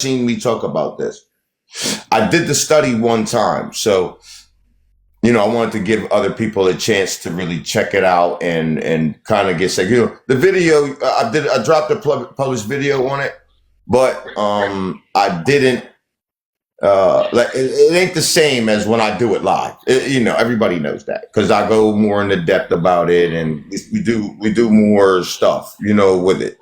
seen me talk about this. I did the study one time, so I wanted to give other people a chance to really check it out and kind of get sick. The video I dropped a published video on it, but I didn't like it ain't the same as when I do it live. Everybody knows that because I go more into depth about it, and we do more stuff, with it.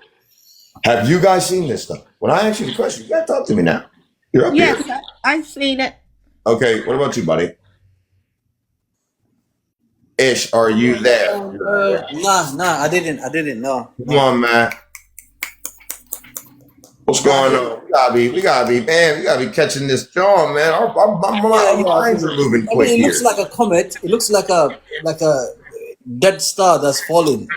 Have you guys seen this stuff? When I ask you the question, you gotta talk to me now. You're up here. Yes, I've seen it. Okay, what about you, buddy? Ish, are you there? Nah, I didn't know. Come on, man. What's going on? We gotta be catching this John, man. Our minds are moving I mean, quick it here. looks like a comet. It looks like a dead star that's falling.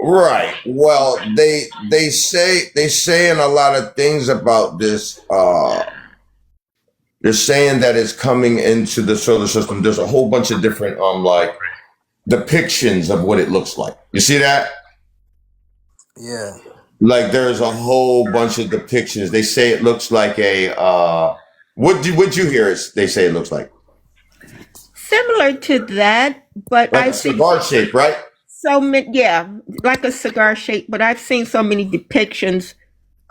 Right. Well, they saying a lot of things about this. They're saying that it's coming into the solar system. There's a whole bunch of different like depictions of what it looks like. You see that? Yeah. Like there's a whole bunch of depictions. They say it looks like a what'd you hear they say it looks like? Similar to that, but Like a I've seen cigar shape, right? so many, yeah, like a cigar shape, but I've seen so many depictions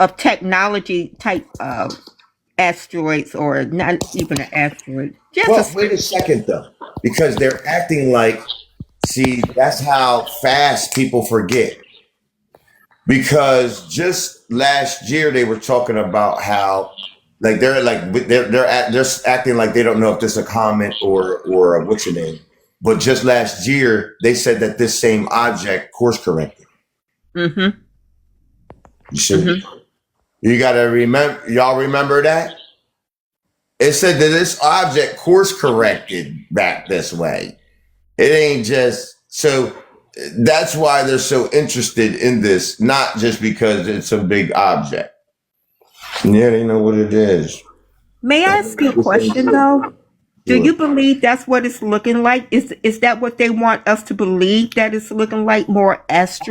of technology type asteroids, or not even an asteroid, just Well, wait a second though. Because they're acting like, see, that's how fast people forget. Because just last year they were talking about how they're acting like they don't know if this is a comet or what's your name. But just last year they said that this same object course corrected. mm-hmm, You should mm-hmm. you gotta remember y'all remember that? It said that this object course corrected back this way. It ain't just so that's why they're so interested in this, not just because it's a big object. Yeah, they know what it is. May I ask you a question though? Do Sure. you believe that's what it's looking like? Is that what they want us to believe, that it's looking like, more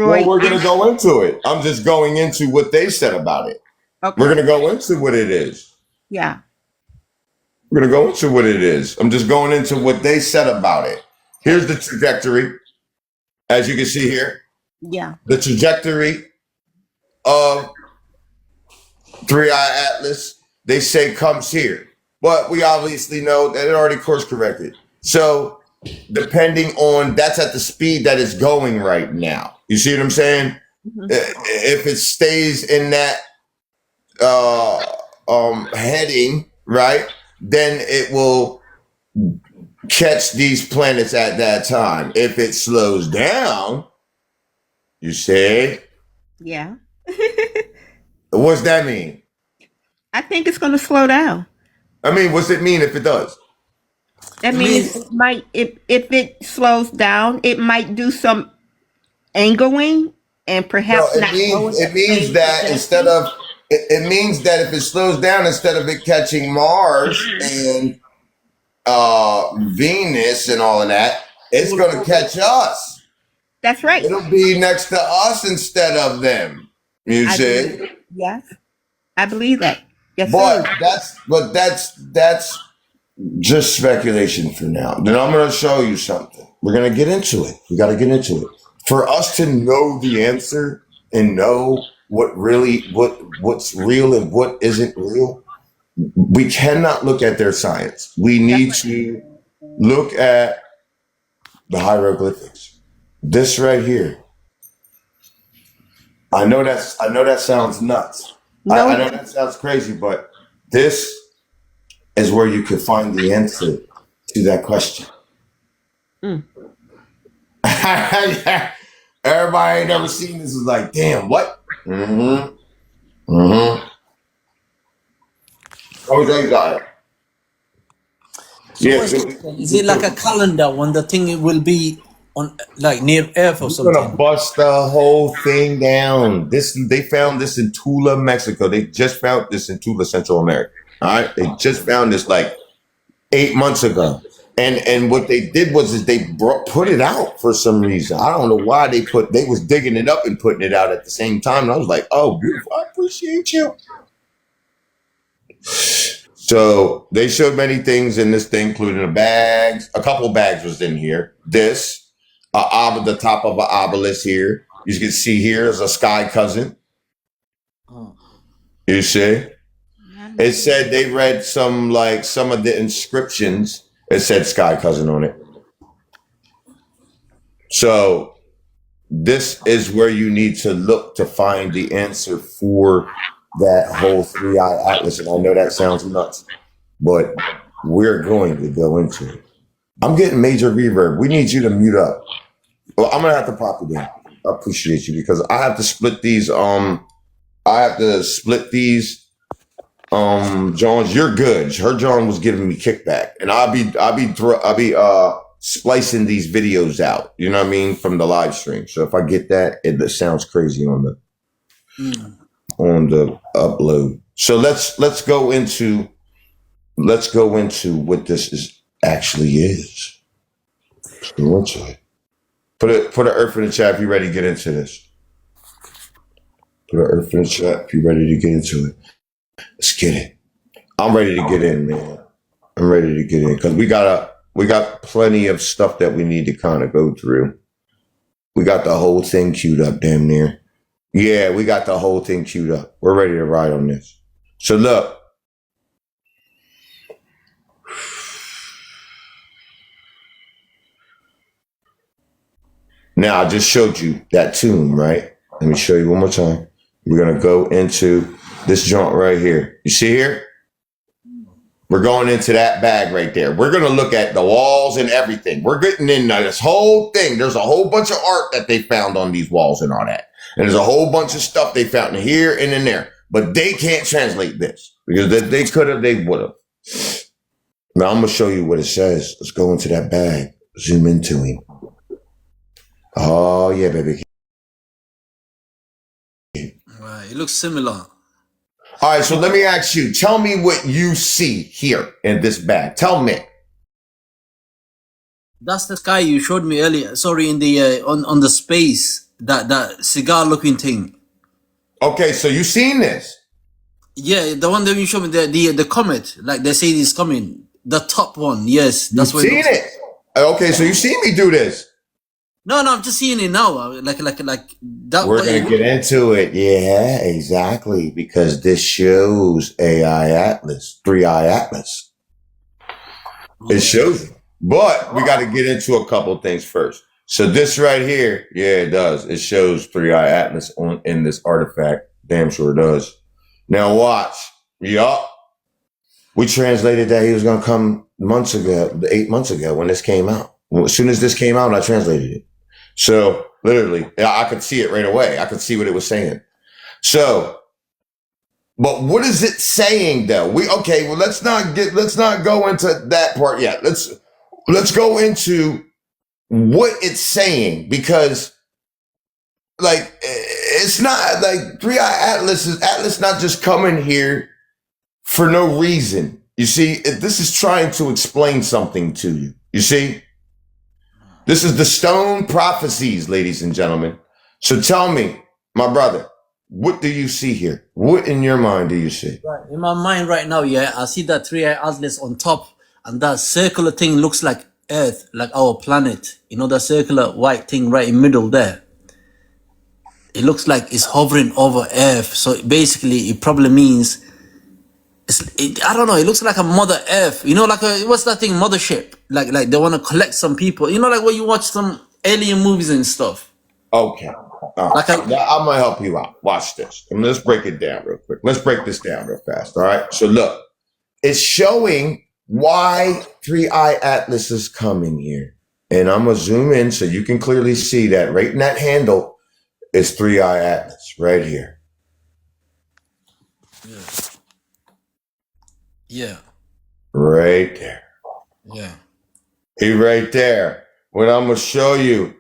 Well, asteroid? we're gonna go into it. I'm just going into what they said about it. We're Okay, gonna go into what it is. yeah, We're gonna go into what it is. I'm just going into what they said about it. Here's okay, the trajectory, as you can see here. yeah, The trajectory of Three Eye Atlas, they say comes here. But we obviously know that it already course corrected. So depending on that's at the speed that it's going right now. You see what I'm saying? hmm, If it stays in that heading, right, then it will catch these planets at that time. If it slows down, you say, yeah. what's that mean? I think it's going to slow down. I mean, what's it mean if it does? That It means means it might, if it slows down, it might do some angling and No, perhaps it not go means at the it means same that instead trajectory. of it means that if it slows down, instead of it catching Mars and Venus and all of that, it it's will gonna follow. catch us. That's right. It'll be next to us instead of them. You I believe. see? Yes, I believe that. Yes, But sir. that's just speculation for now. Then I'm gonna show you something. We're gonna get into it. We gotta get into it. For us to know the answer and know what's real and what isn't real, we cannot look at their science. We That's need right. to look at the hieroglyphics. This right here. I know that sounds nuts. I No, know that sounds crazy, but this is where you could find the answer to that question. mm, Everybody ain't never seen this is like, damn, what? Mm-hmm. Mm-hmm. Oh, they got it. So Yeah, what's so it? Is it like a calendar when the thing will be on like near Earth or we're gonna something? bust the whole thing down. They found this in Tula, Mexico. They just found this in Tula, Central America. All right. They just found this like 8 months ago. And what they did was is they put it out for some reason. I don't know why they was digging it up and putting it out at the same time. And I was like, oh, beautiful. I appreciate you. So they showed many things in this thing, including the bags. A couple bags was in here. This, the top of an obelisk here. You can see here is a sky cousin. Oh. You see? It said they read some of the inscriptions. It said sky cousin on it. So this is where you need to look to find the answer for that whole 3i atlas. And I know that sounds nuts, but we're going to go into it. I'm getting major reverb. We need you to mute up. Well, I'm gonna have to pop it down. I appreciate you because I have to split these. Johns, you're good. Her John was giving me kickback, and I'll be splicing these videos out. You know what I mean, from the live stream. So if I get that, it sounds crazy on the upload. So let's go into what this actually is. Put an earth in the chat if you're ready to get into this. Put an earth in the chat if you're ready to get into it. Let's get it. I'm ready to get in, man. I'm ready to get in because we got plenty of stuff that we need to kind of go through. We got the whole thing queued up, damn near. Yeah, we got the whole thing queued up. We're ready to ride on this. So look. Now I just showed you that tomb, right? Let me show you one more time. We're gonna go into this joint right here. You see here? We're going into that bag right there. We're going to look at the walls and everything. We're getting in this whole thing. There's a whole bunch of art that they found on these walls and all that. And there's a whole bunch of stuff they found in here and in there. But they can't translate this because they could have, they would have. Now I'm going to show you what it says. Let's go into that bag. Zoom into him. Oh, yeah, baby. Right, it looks similar. All right, so let me ask you. Tell me what you see here in this bag. Tell me. That's the guy you showed me earlier. Sorry, in the on the space, that cigar looking thing. Okay, so you seen this? Yeah, the one that you showed me, the comet, like they say it's coming. The top one, yes, that's what. Seen it? Okay, so you seen me do this? No, I'm just seeing it now. Like that. We're gonna get into it. Yeah, exactly. Because this shows AI Atlas, 3i Atlas. It shows it. But we got to get into a couple things first. So this right here, yeah, it does. It shows 3i Atlas in this artifact. Damn sure it does. Now watch. Yup. We translated that he was gonna come 8 months ago when this came out. As soon as this came out, I translated it. So literally, I could see it right away. I could see what it was saying. So, but what is it saying though? Let's not go into that part yet. Let's go into what it's saying because like it's not like 3i Atlas not just coming here for no reason. You see, this is trying to explain something to you. You see? This is the stone prophecies, ladies and gentlemen. So tell me, my brother, what do you see here? What in your mind do you see? Right, in my mind right now, yeah, I see that 3i Atlas on top, and that circular thing looks like Earth, like our planet. You know, that circular white thing right in middle there. It looks like it's hovering over Earth. So basically, it probably means I don't know. It looks like a Mother Earth. You know, like what's that thing? Mothership. Like they want to collect some people. You know, like when you watch some alien movies and stuff. Okay. Right. I'm gonna help you out. Watch this. Let's break it down real quick. Let's break this down real fast. All right. So look, it's showing why 3i Atlas is coming here, and I'm gonna zoom in so you can clearly see that right in that handle is 3i Atlas right here. Yeah. Right there. Yeah. He right there. What I'm gonna show you.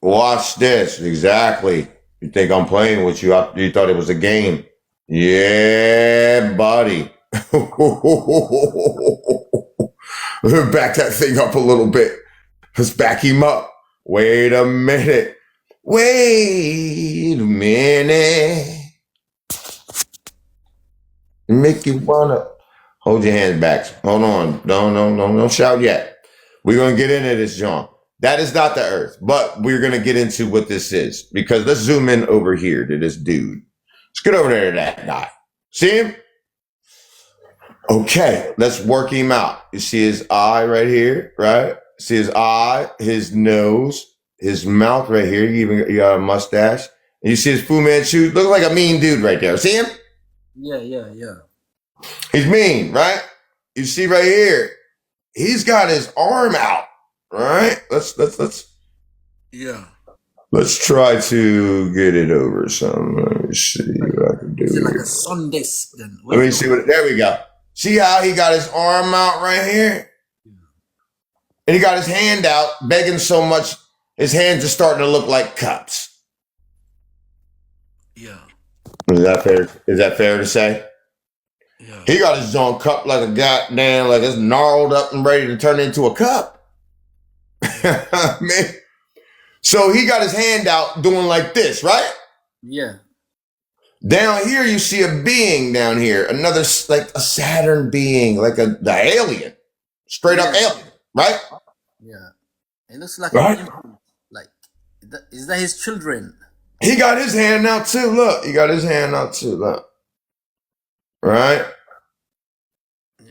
Watch this. Exactly. You think I'm playing with you? You thought it was a game. Yeah, buddy. Back that thing up a little bit. Let's back him up. Wait a minute. Make you wanna Hold your hands back. Hold on. Don't shout yet. We're going to get into this, John. That is not the earth, but we're going to get into what this is because let's zoom in over here to this dude. Let's get over there to that guy. See him? Okay, let's work him out. You see his eye right here, right? See his eye, his nose, his mouth right here. You got a mustache. And you see his Fu Manchu. Looks like a mean dude right there. See him? Yeah. He's mean, right? You see right here. He's got his arm out. Right? Let's Yeah. let's try to get it over some. Let me see what I can do Is it like here. a sun disk then? Let me see what. There we go. See how he got his arm out right here, and he got his hand out, begging so much. His hands are starting to look like cups. Yeah. Is that fair? Is that fair to say? Yeah. He got his own cup like a goddamn, like it's gnarled up and ready to turn into a cup. Man. So he got his hand out doing like this, right? Yeah. Down here, you see a being down here, another like a Saturn being, like the alien, straight up alien, right? Yeah. It looks like Right. an infant. Like, is that his children? He got his hand out too. Look, he got his hand out too. Look, right, Yeah.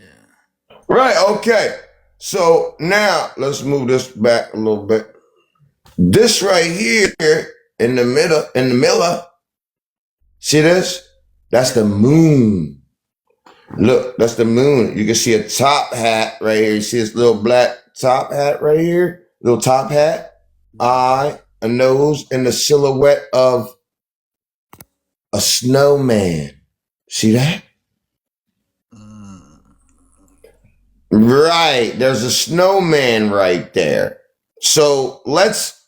right. Okay. So now let's move this back a little bit. This right here in the middle, see this? That's the moon. Look, that's the moon. You can see a top hat right here. You see this little black top hat right here? Little top hat, eye, a nose, and the silhouette of a snowman. See that? Right. There's a snowman right there. So let's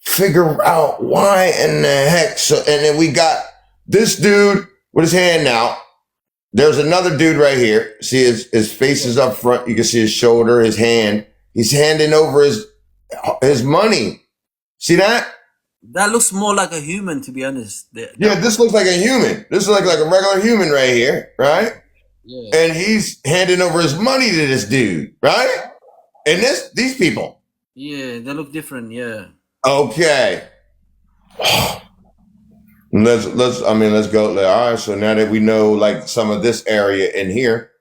figure out why in the heck. So, and then we got this dude with his hand out. There's another dude right here. See his face is up front. You can see his shoulder, his hand. He's handing over his money. See that? That looks more like a human, to be honest. Yeah, this looks like a human. This is like a regular human right here, right? Yeah. And he's handing over his money to this dude, right? And these people. Yeah, they look different. Yeah. Okay. Let's go. All right. So now that we know like some of this area in here,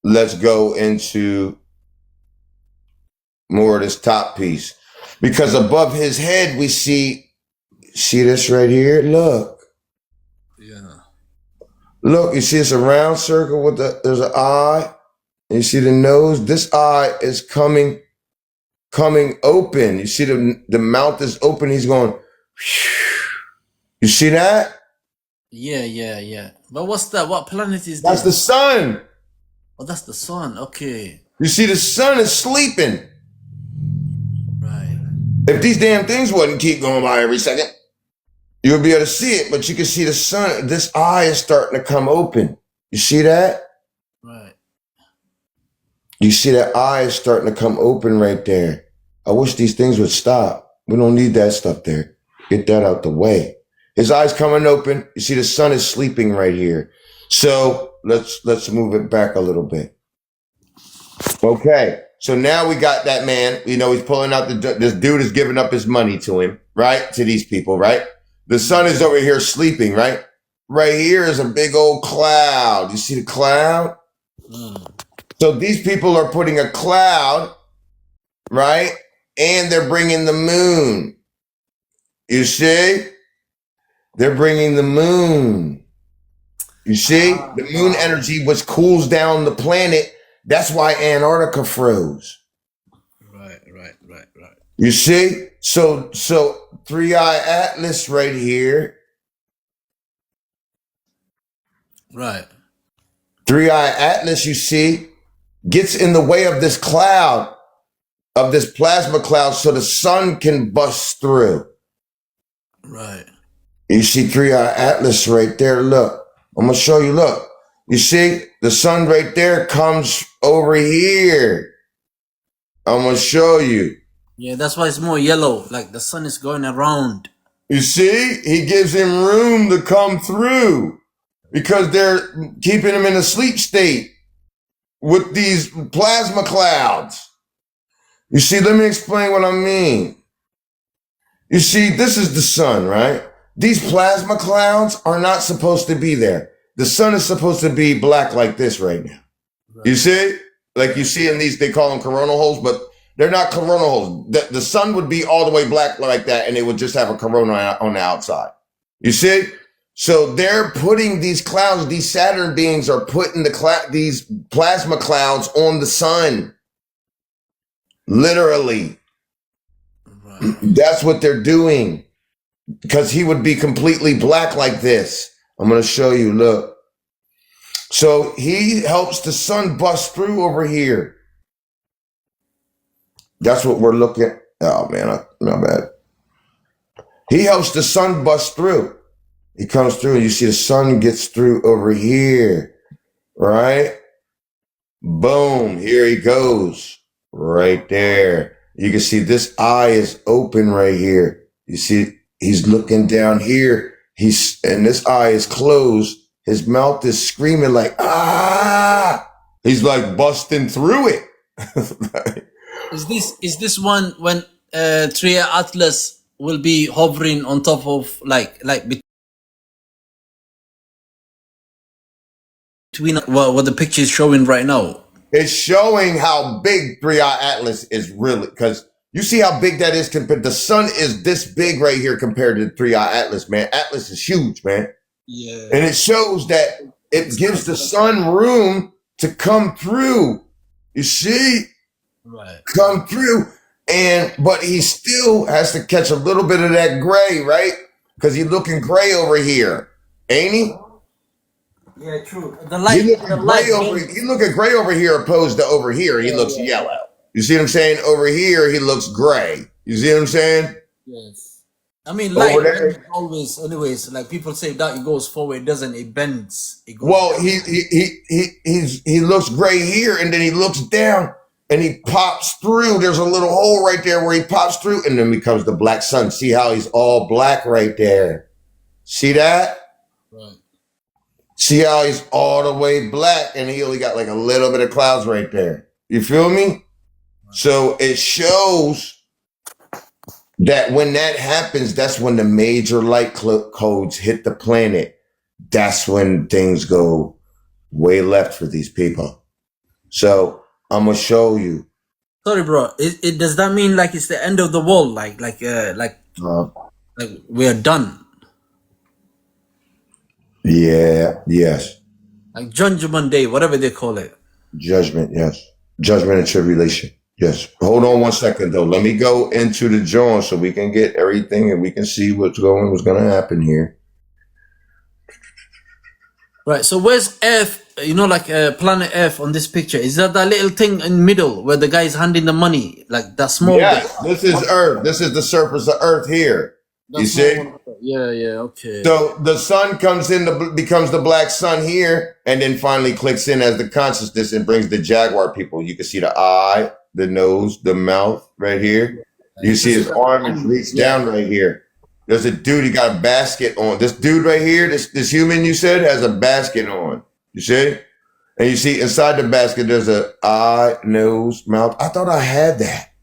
let's go into more of this top piece. Because above his head, we see this right here? Look. Yeah. Look, you see it's a round circle with there's an eye. And you see the nose. This eye is coming open. You see the mouth is open. He's going, you see that? Yeah. But what's that? What planet is That's that? the sun. Oh, that's the sun. Okay. You see the sun is sleeping. Right. If these damn things wouldn't keep going by every second, you would be able to see it, but you can see the sun. This eye is starting to come open. You see that? Right. You see that eye is starting to come open right there. I wish these things would stop. We don't need that stuff there. Get that out the way. His eyes coming open. You see the sun is sleeping right here. So let's move it back a little bit. Okay. So now we got that man. You know, he's pulling out this dude is giving up his money to him, right? To these people, right? The sun is over here sleeping, right? Right here is a big old cloud. You see the cloud? So these people are putting a cloud, right? And they're bringing the moon. You see? They're bringing the moon. You see? The moon energy, which cools down the planet. That's why Antarctica froze. Right. You see? So Three-Eye Atlas right here. Right. Three-Eye Atlas, you see, gets in the way of this cloud, of this plasma cloud, so the sun can bust through. Right. You see Three-Eye Atlas right there. Look, I'm going to show you. Look, you see the sun right there comes over here. I'm going to show you. Yeah, that's why it's more yellow. Like the sun is going around. You see, he gives him room to come through because they're keeping him in a sleep state. with these plasma clouds. You see, let me explain what I mean. You see, this is the sun, right? These plasma clouds are not supposed to be there. The sun is supposed to be black like this right now. You see? Like you see in these, they call them coronal holes, but they're not coronal holes. The sun would be all the way black like that, and it would just have a corona on the outside. You see? So they're putting these clouds, these Saturn beings are putting these plasma clouds on the sun. Literally. Right. That's what they're doing. Because he would be completely black like this. I'm going to show you. Look. So he helps the sun bust through over here. That's what we're looking at. Oh, man. My bad. He helps the sun bust through. He comes through and you see the sun gets through over here. Right? Boom. Here he goes. Right there. You can see this eye is open right here. You see, he's looking down here. And this eye is closed. His mouth is screaming like, ah! He's like busting through it. Is this one when Tria Atlas will be hovering on top of like between what the picture is showing right now? It's showing how big 3i Atlas is really, because you see how big that is compared. The sun is this big right here compared to 3i Atlas, man. Atlas is huge, man. Yeah. And it shows that it gives the sun room to come through. You see? Right. Come through. But he still has to catch a little bit of that gray, right? Because he's looking gray over here. Ain't he? Yeah, true. The light. He looking gray over here opposed to over here. He looks yellow. You see what I'm saying? Over here, he looks gray. You see what I'm saying? Yes. I mean, light bends always, anyways. Like people say that it goes forward, it doesn't. It bends. It goes. Well, he looks gray here, and then he looks down, and he pops through. There's a little hole right there where he pops through, and then becomes the black sun. See how he's all black right there? See that? Right. See how he's all the way black, and he only got like a little bit of clouds right there. You feel me? So it shows that when that happens, that's when the major light codes hit the planet. That's when things go way left for these people. So I'm gonna show you. Sorry, bro. It does that mean like it's the end of the world? Like we are done? Yeah. Yes. Like Judgment Day, whatever they call it. Judgment. Yes. Judgment and tribulation. Yes. Hold on 1 second though. Let me go into the joint so we can get everything and we can see what's going to happen here. Right. So where's Earth? You know, like planet Earth on this picture. Is that little thing in the middle where the guy is handing the money? Like that small. Yes. This is Earth. This is the surface of Earth here. You see? Yeah. Okay. So the sun comes in, becomes the black sun here, and then finally clicks in as the consciousness and brings the Jaguar people. You can see the eye, the nose, the mouth right here. You see his arm is reached down right here. There's a dude, he got a basket on. This dude right here, this human you said, has a basket on. You see? And you see inside the basket, there's a eye, nose, mouth. I thought I had that.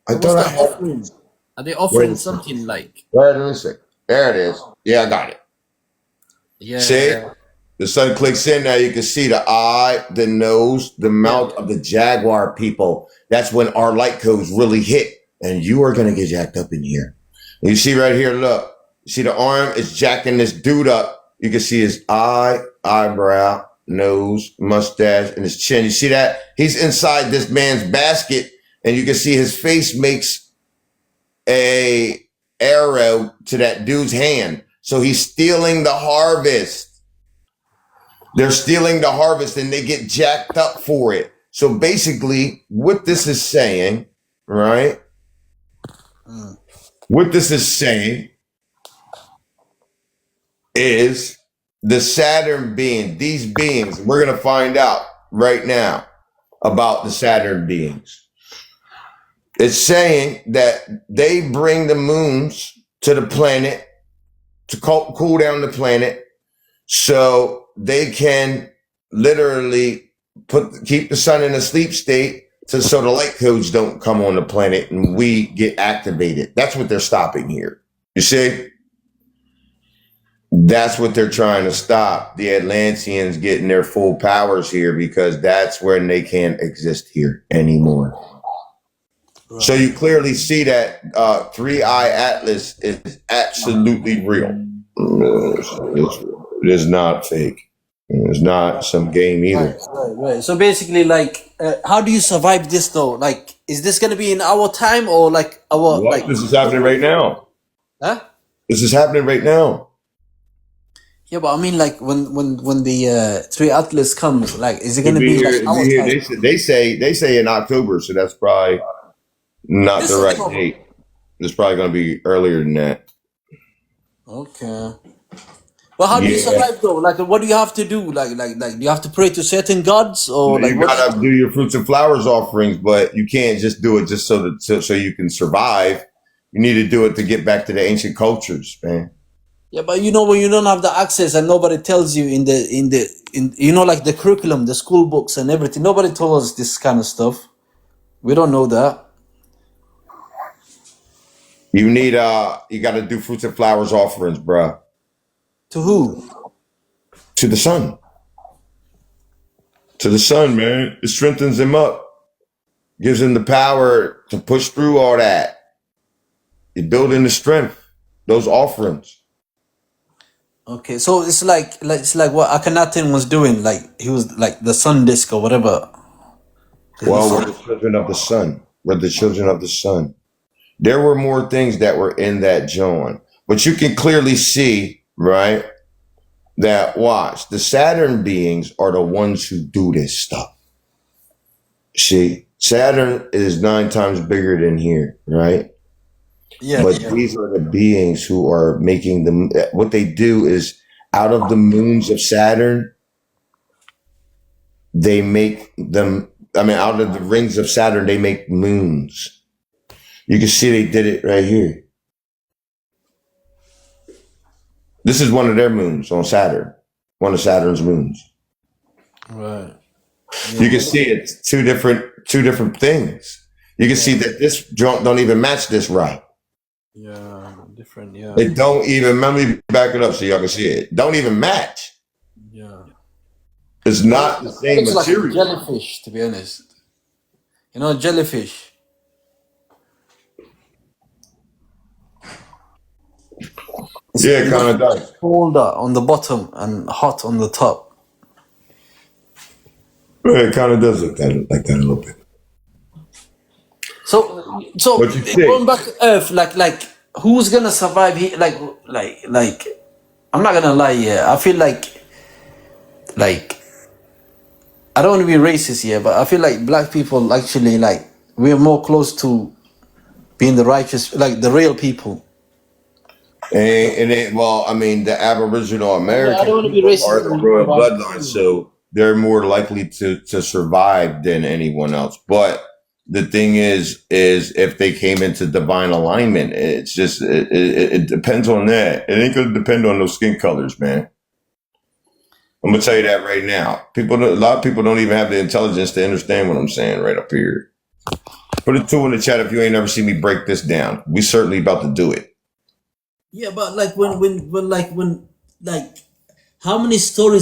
I thought I had. Are they offering something like? Wait a second. There it is. Yeah, I got it. Yeah. See? The sun clicks in now. You can see the eye, the nose, the mouth of the Jaguar people. That's when our light codes really hit. And you are going to get jacked up in here. And you see right here, look. You see the arm is jacking this dude up. You can see his eye, eyebrow, nose, mustache, and his chin. You see that? He's inside this man's basket. And you can see his face makes a arrow to that dude's hand. So he's stealing the harvest. They're stealing the harvest and they get jacked up for it. So basically what this is saying, right? What this is saying is the Saturn being, these beings, we're going to find out right now about the Saturn beings. It's saying that they bring the moons to the planet to cool down the planet so they can literally keep the sun in a sleep state so the light codes don't come on the planet and we get activated. That's what they're stopping here. You see? That's what they're trying to stop. The Atlanteans getting their full powers here because that's when they can't exist here anymore. Right. So you clearly see that Three Eye Atlas is absolutely real. It is not fake. It's not some game either. Right. So basically, like, how do you survive this though? Like, is this gonna be in our time or like our Well, like? this is happening right now. Huh? This is happening right now. Yeah, but I mean, like, when the Three Atlas comes, like, is it gonna be like our Be here. time? They say in October, so that's probably not This the right October. date. It's probably going to be earlier than that. Okay. Well, how do you Yeah. survive though? Like, what do you have to do? Like, do you have to pray to certain gods or like You what? gotta do your fruits and flowers offerings, but you can't just do it just so you can survive. You need to do it to get back to the ancient cultures, man. Yeah, but you know when you don't have the access and nobody tells you in you know like the curriculum, the school books and everything. Nobody told us this kind of stuff. We don't know that. You need you got to do fruits and flowers offerings, bruh, To who? to the sun. To the sun, man. It strengthens him up, gives him the power to push through all that. You're building the strength. Those offerings. Okay, so it's like what Akhenaten was doing. Like he was like the sun disk or whatever. Well, we're the children of the sun. We're the children of the sun. There were more things that were in that John, but you can clearly see, right, that watch the Saturn beings are the ones who do this stuff. See, Saturn is 9 times bigger than here, right? Yeah, But yeah. these are the beings who are making them. What they do is out of the moons of Saturn, they make them. I mean, out of the rings of Saturn, they make moons. You can see they did it right here. This is one of their moons on Saturn, one of Saturn's moons. Right. You can see it's two different things. You can see that this don't even match this right. Yeah, different. Yeah. It don't even. Let me back it up so y'all can see it. Don't even match. Yeah. It's not the same Looks like a material. jellyfish, to be honest. You know, jellyfish. Yeah, it kind of does. Colder on the bottom and hot on the top. Yeah, it kind of does look like that a little bit. So What you think? going back to Earth, like who's gonna survive here? Like I'm not gonna lie here. I feel like I don't want to be racist here, but I feel like black people actually like we're more close to being the righteous, like the real people. Well, I mean, the Aboriginal American I don't want to be people racist are the or royal whatever. bloodline, so they're more likely to survive than anyone else. But the thing is if they came into divine alignment, it's just it depends on that. It ain't gonna depend on those skin colors, man. I'm gonna tell you that right now. A lot of people don't even have the intelligence to understand what I'm saying right up here. Put a 2 in the chat if you ain't never seen me break this down. We certainly about to do it. Yeah, but like when how many stories